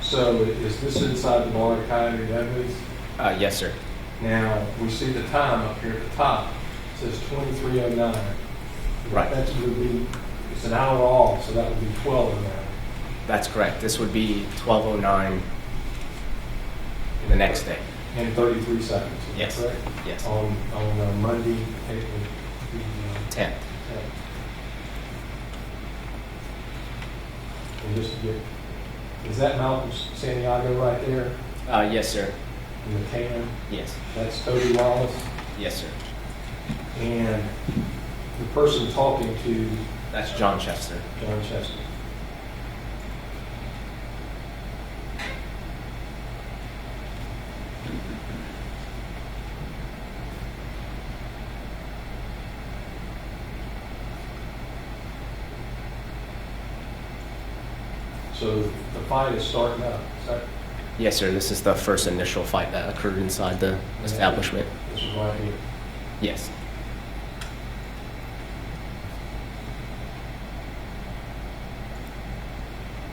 So is this inside the bar at Coyote Ugly? Yes, sir. Now, we see the time up here at the top. It says 23:09. Right. That would be, it's an hour off, so that would be 12:09. That's correct. This would be 12:09 the next day. And 33 seconds, is that Yes. correct? Yes. On Monday, April 10th. 10th. And just to get, is that Mountain Santiago right there Yes, sir. in the tan? Yes. That's Toby Wallace. Yes, sir. And the person talking to That's John Chester. John Chester. So the fight is starting up. Is that, Yes, sir. This is the first initial fight that occurred inside the establishment. this is right here. Yes.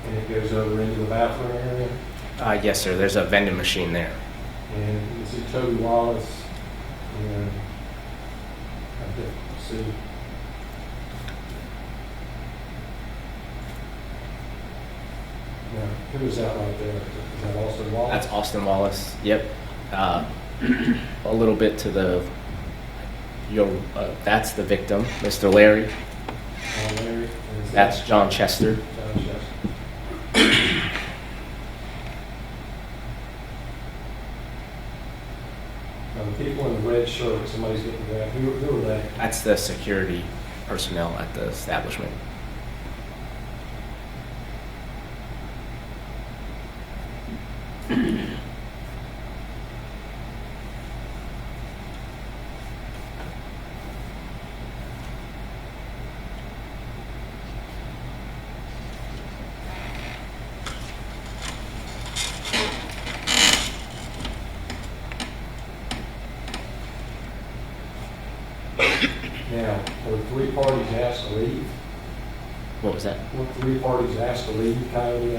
And it goes over into the bathroom area. Yes, sir. There's a vending machine there. And you see Toby Wallace. And I did see. Now, who is that right there? Is that Austin Wallace? That's Austin Wallace. Yep. A little bit to the that's the victim, Mr. Larry. Larry. And is That's that John Chester. John Chester. Now, the people in the red shirt, somebody's getting grabbed. Who are they? That's the security personnel at the establishment. Now, were three parties asked to leave? What was that? Were three parties asked to leave Coyote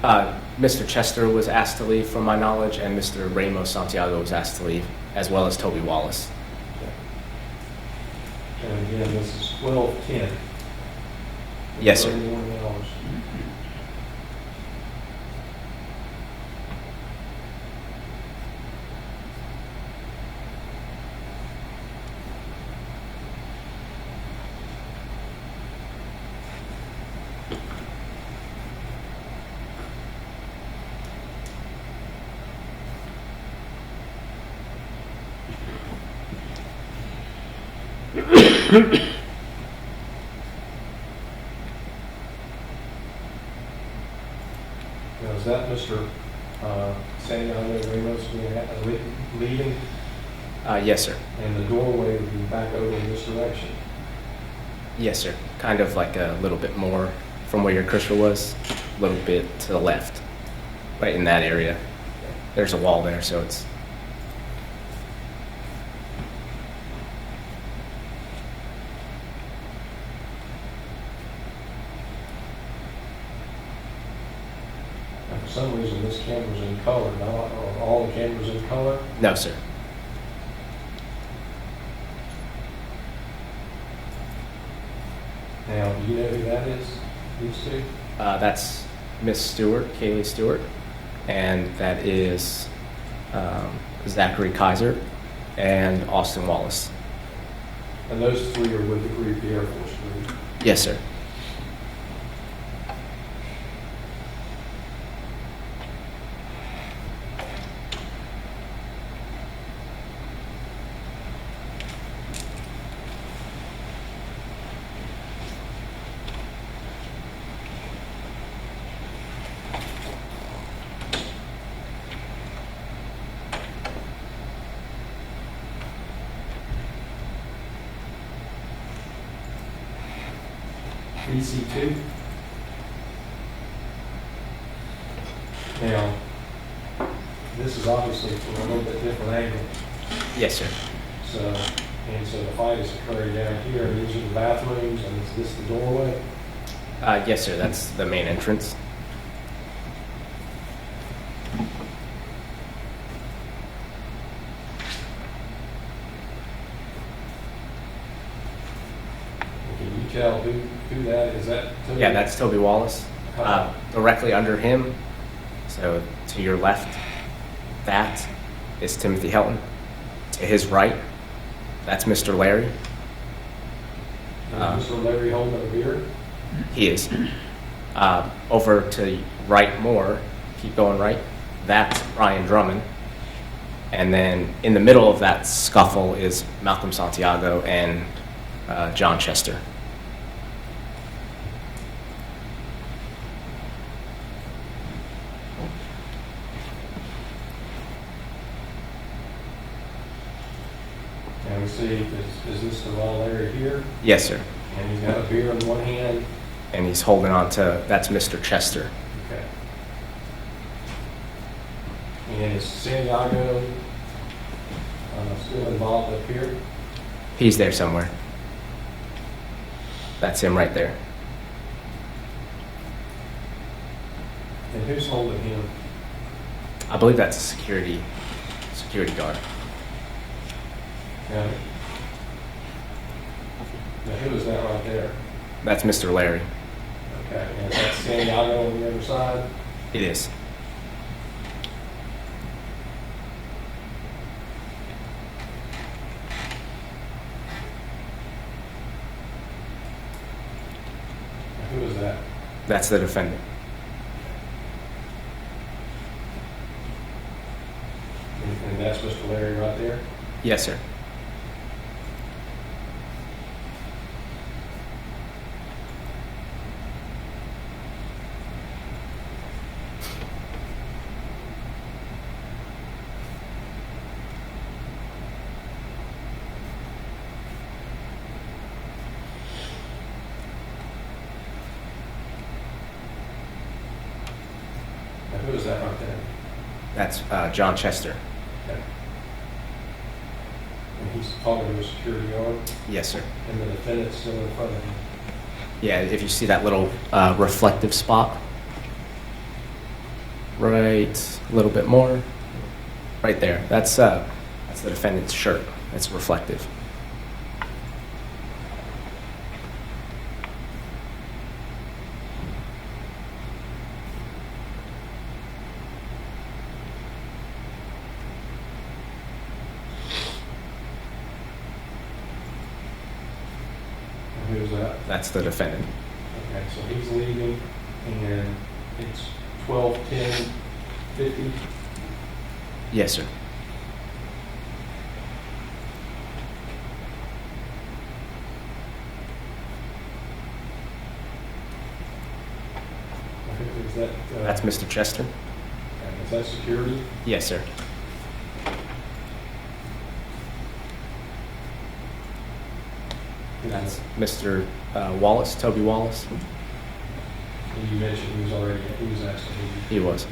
Ugly? Mr. Chester was asked to leave, from my knowledge, and Mr. Ramos Santiago was asked to leave, as well as Toby Wallace. And again, this is 12:10. Yes, sir. 31 hours. Now, is that Mr. Santiago Ramos leaving? Yes, sir. And the doorway would be back over in this direction? Yes, sir. Kind of like a little bit more from where your cursor was, a little bit to the left, right in that area. There's a wall there, so it's... Now, for some reason, this camera's in color. Now, are all the cameras in color? No, sir. Now, do you know who that is, these two? That's Miss Stewart, Kaylee Stewart, and that is Zachary Kaiser and Austin Wallace. And those three are with the group, the Air Force group. Yes, sir. BC2. Now, this is obviously from a little bit different angle. Yes, sir. So the fight is occurring down here, and these are the bathrooms, and is this the doorway? Yes, sir. That's the main entrance. tell who that is? That Toby? Yeah, that's Toby Wallace. Directly under him, so to your left, that is Timothy Helton. To his right, that's Mr. Larry. Is Mr. Larry holding a beer? He is. Over to right more, keep going right, that's Brian Drummond. And then in the middle of that scuffle is Malcolm Santiago and John Chester. And we see, is this the Law Larry here? Yes, sir. And he's got a beer in one hand. And he's holding on to, that's Mr. Chester. Okay. And is Santiago still involved up here? He's there somewhere. That's him right there. And who's holding him? I believe that's a security guard. Now who is that right there? That's Mr. Larry. Okay, and that's Santiago on the other side? It is. Who is that? That's the defendant. And that's Mr. Larry right there? Yes, sir. Now who is that right there? That's John Chester. Okay. And he's talking to a security guard? Yes, sir. And the defendant's still in front of him? Yeah, if you see that little reflective spot, right, a little bit more, right there. That's the defendant's shirt. It's reflective. And who is that? That's the defendant. Okay, so he's leaving, and it's 12:10:50. Yes, sir. Is that? That's Mr. Chester. Is that security? Yes, sir. That's Mr. Wallace, Toby Wallace. And you mentioned he was asked to leave. He was.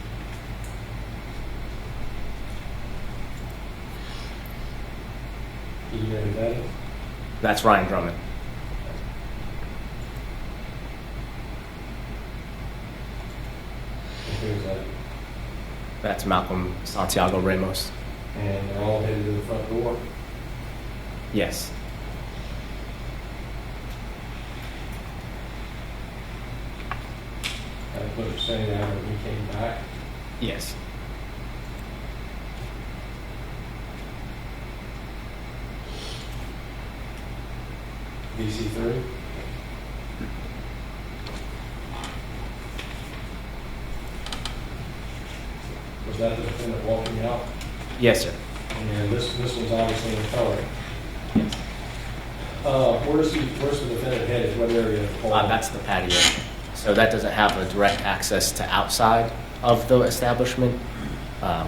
Do you know who that is? That's Ryan Drummond. And who is that? That's Malcolm Santiago Ramos. And they're all headed to the front door. Yes. That's what you're saying now when he came back. Yes. DC3. Was that the defendant walking out? Yes, sir. And this one's obviously in color. Yes. Where's the defendant headed? What area? That's the patio. So that doesn't have a direct access to outside of the establishment. Yeah.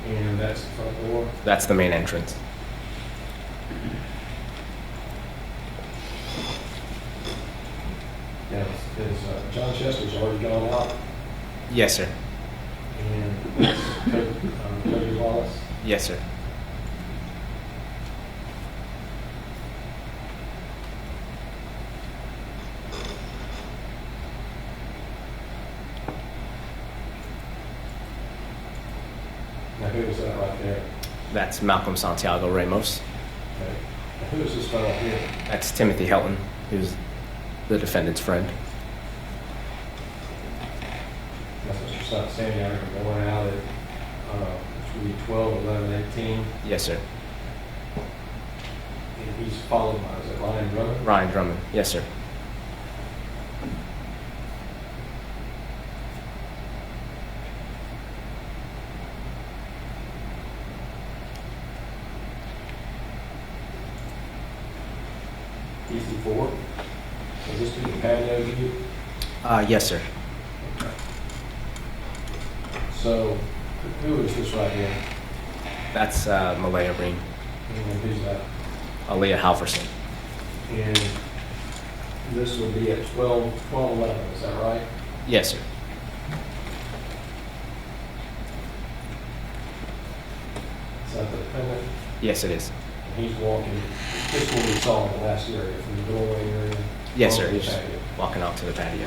And that's the front door. That's the main entrance. Yeah, John Chester's already gone out. Yes, sir. And that's Coyote Wallace. Yes, sir. Now who was that right there? That's Malcolm Santiago Ramos. Okay. Who is this fellow here? That's Timothy Helton, who's the defendant's friend. That's Mr. Santiago going out at, which would be 12/11/18. Yes, sir. And he's followed by, is it Ryan Drummond? Ryan Drummond. Yes, sir. PC4. Is this be the patio view? Yes, sir. Okay. So, who is this right here? That's Malaya Green. And who's that? Aaliyah Halverson. And this would be at 12/11, is that right? Yes, sir. Is that the defendant? Yes, it is. And he's walking, this is what we saw in the last area, from the doorway area. Yes, sir. onto the He's patio. walking out to the patio.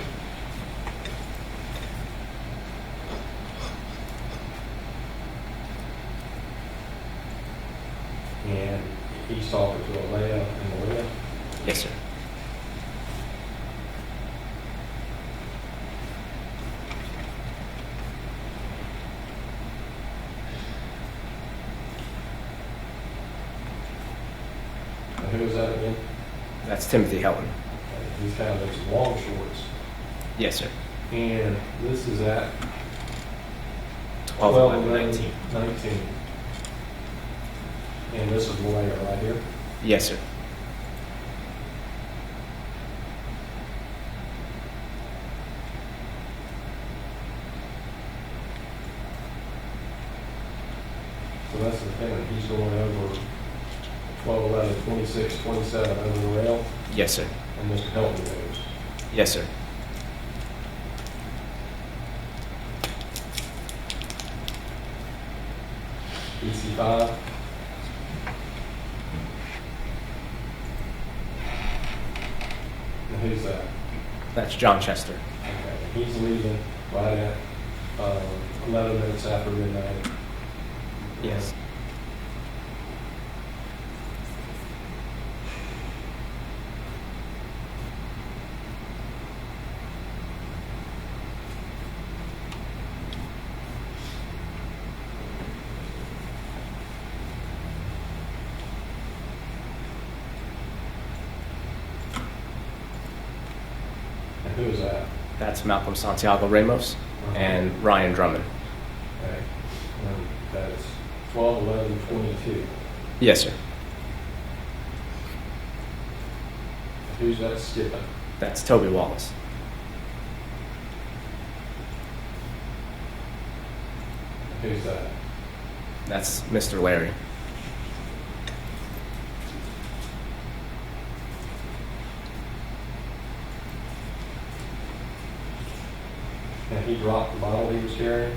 And he's talking to Alea and Malia. Yes, sir. And who is that again? That's Timothy Helton. Okay, he's kind of in some long shorts. Yes, sir. And this is at 12/11/19. 19. And this is Malia right here. Yes, sir. So that's the thing, he's going over 12/11, 26, 27 over the rail, Yes, sir. and Mr. Helton goes. Yes, sir. PC5. And who's that? That's John Chester. Okay, he's leaving right at 11 minutes after midnight. Yes. And who is that? That's Malcolm Santiago Ramos and Ryan Drummond. Okay, and that's 12/11/22. Yes, sir. Who's that skipping? That's Toby Wallace. Who's that? That's Mr. Larry. And he dropped the bottle he was carrying,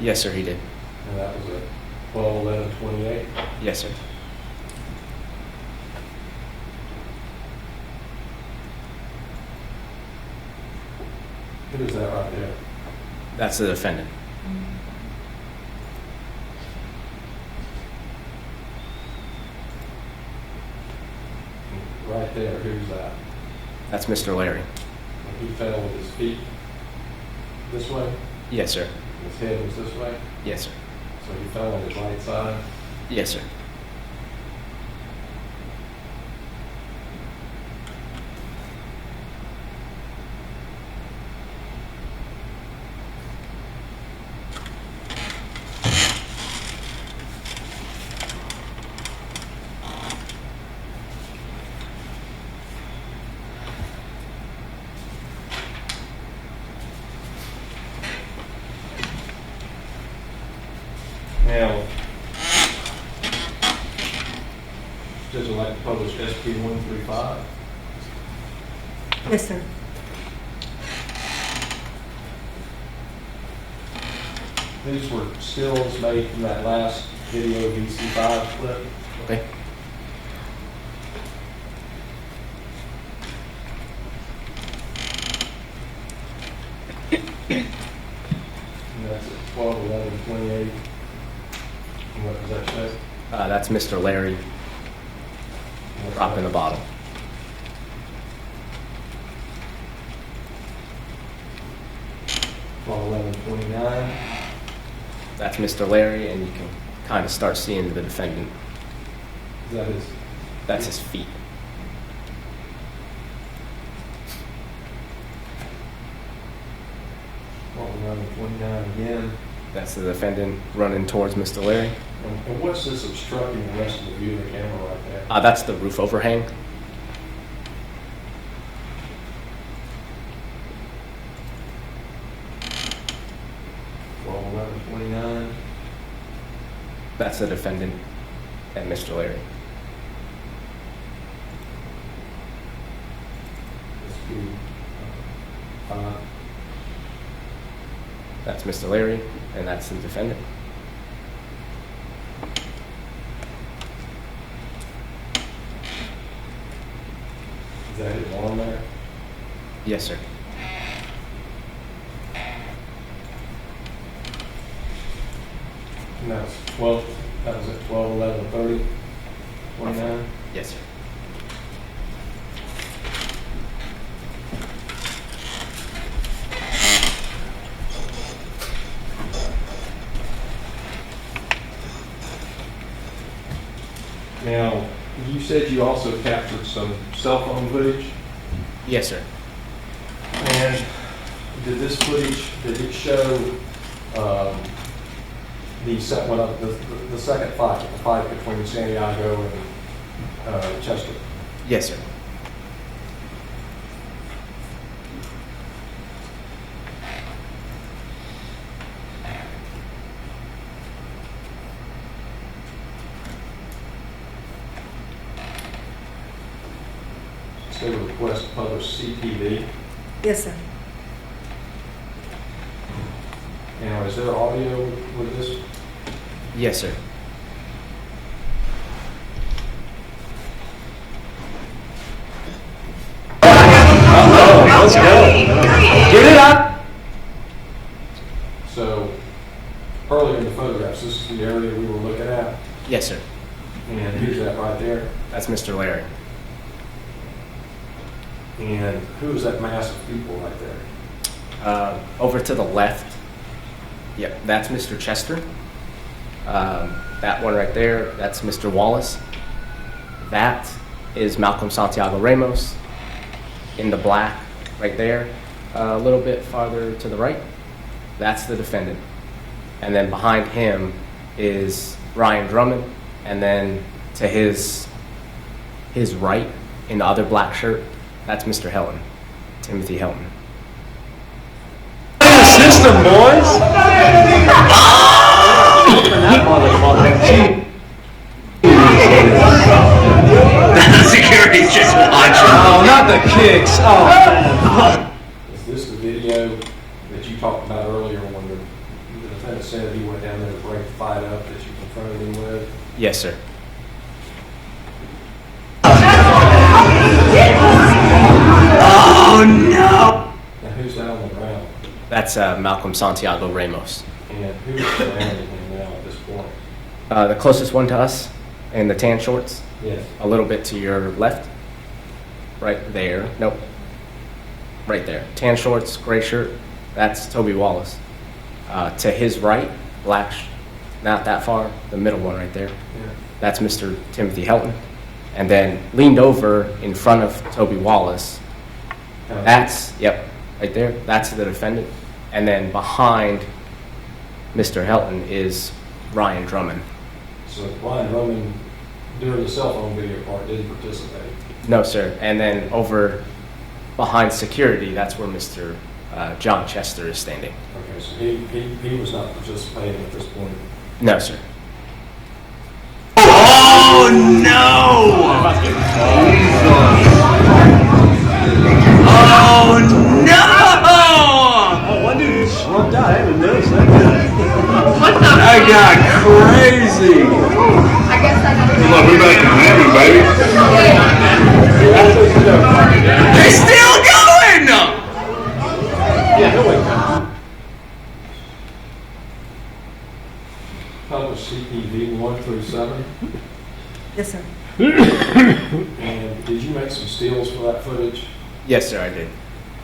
Yes, sir, he did. and that was at 12/11/28. Yes, sir. Who is that right there? That's the defendant. Right there, who's that? That's Mr. Larry. And he fell with his feet this way, Yes, sir. his head was this way, Yes, sir. so he fell on his right side. Yes, sir. Now, judge would like to publish SP 135. Yes, sir. These were stills made from that last video VC5 clip. Okay. And that's at 12/11/28. And what does that say? That's Mr. Larry. drop in the bottle. Twelve, 11:29. That's Mr. Larry, and you can kind of start seeing the defendant. Is that his? That's his feet. 11:29 again. That's the defendant running towards Mr. Larry. And what's this obstructing the rest of the view of the camera right there? That's the roof overhang. Twelve, 11:29. That's the defendant and Mr. Larry. Let's do, 5. That's Mr. Larry, and that's the defendant. Is that his arm there? Yes, sir. And that was 12, that was at 12, 11:30, 29. Yes, sir. Now, you said you also captured some cell phone footage, Yes, sir. and did this footage, did it show the second fight, the fight between Santiago and Chester? Yes, sir. So request to publish CTV. Yes, sir. Now, is there audio with this? Yes, sir. Let's go. Get it up. So, earlier in the photographs, this is the area we were looking at, Yes, sir. and who's that right there? That's Mr. Larry. And who is that mass of people right there? Over to the left. Yep, that's Mr. Chester. That one right there, that's Mr. Wallace. That is Malcolm Santiago Ramos in the black right there. A little bit farther to the right, that's the defendant. And then behind him is Ryan Drummond. And then to his right, in the other black shirt, that's Mr. Helton, Timothy Helton. System, boys. Open that motherfucker. Security's just watching. Oh, not the kicks. Oh. Is this the video that you talked about earlier when the defendant said he went down there to break the fight up that you confronted him with? Yes, sir. Oh no. Now, who's that on the ground? That's Malcolm Santiago Ramos. And who's surrounding him now at this point? The closest one to us in the tan shorts, Yes. a little bit to your left. Right there. Nope. Right there. Tan shorts, gray shirt. That's Toby Wallace. To his right, black, not that far, the middle one right there. Yeah. That's Mr. Timothy Helton. And then leaned over in front of Toby Wallace. That's, yep, right there. That's the defendant. And then behind Mr. Helton is Ryan Drummond. So Ryan Drummond, during the cell phone video part, didn't participate. No, sir. And then over behind security, that's where Mr. John Chester is standing. Okay, so he was not participating at this point. No, sir. Oh no. Oh no. Oh, one dude slumped out. I haven't noticed that. That got crazy. I guess I gotta. Look, we're back in Miami, baby. They're still going! Yeah, no way. Publish CPV 1 through 7. Yes, sir. And did you make some stills for that footage? Yes, sir, I did.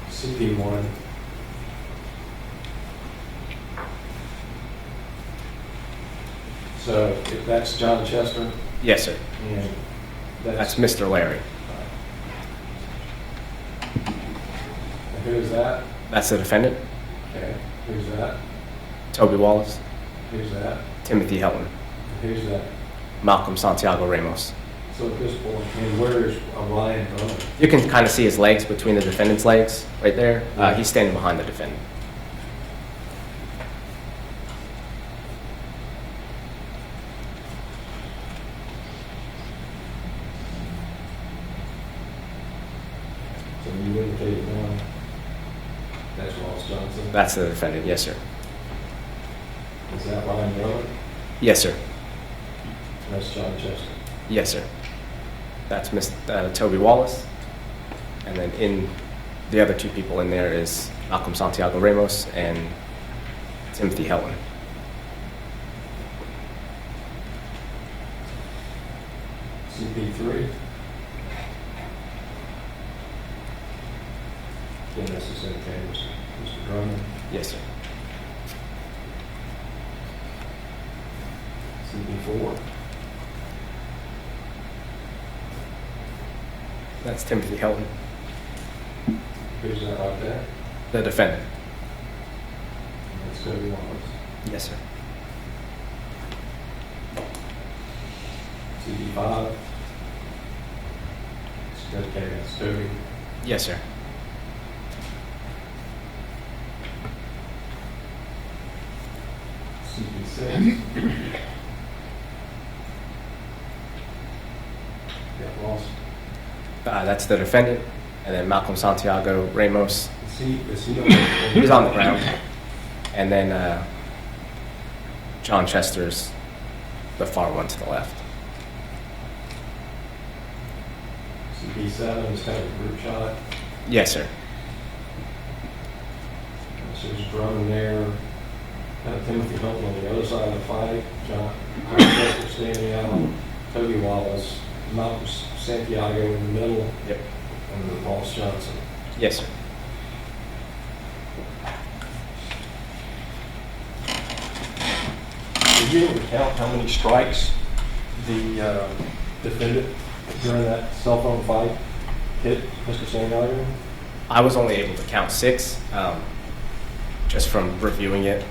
CP1. So if that's John Chester, Yes, sir. and That's Mr. Larry. And who's that? That's the defendant. Okay. Who's that? Toby Wallace, Who's that? Timothy Helton, And who's that? Malcolm Santiago Ramos. So at this point, and where is Ryan Drummond? You can kind of see his legs between the defendant's legs right there. He's standing behind the defendant. So you indicated one. That's Ross Johnson. That's the defendant. Yes, sir. Is that Ryan Drummond? Yes, sir. That's John Chester. Yes, sir. That's Toby Wallace. And then in the other two people in there is Malcolm Santiago Ramos and Timothy Helton. CP3. Again, this is indicated Mr. Drummond. Yes, sir. CP4. That's Timothy Helton, Who's that right there? the defendant. And that's Cody Wallace. Yes, sir. CP5. It's dedicated, that's Cody. Yes, sir. CP6. Got lost. That's the defendant. And then Malcolm Santiago Ramos, Is he on he's on the ground. And then John Chester's the far one to the left. CP7 is kind of a group shot. Yes, sir. So there's Drummond there. Kind of Timothy Hilton on the other side of the fight. John Chester standing out. Toby Wallace. Malcolm Santiago in the middle. Yep. And then Ross Johnson. Yes, sir. Did you ever count how many strikes the defendant during that cell phone fight hit Mr. Santiago? I was only able to count 6, just from reviewing it.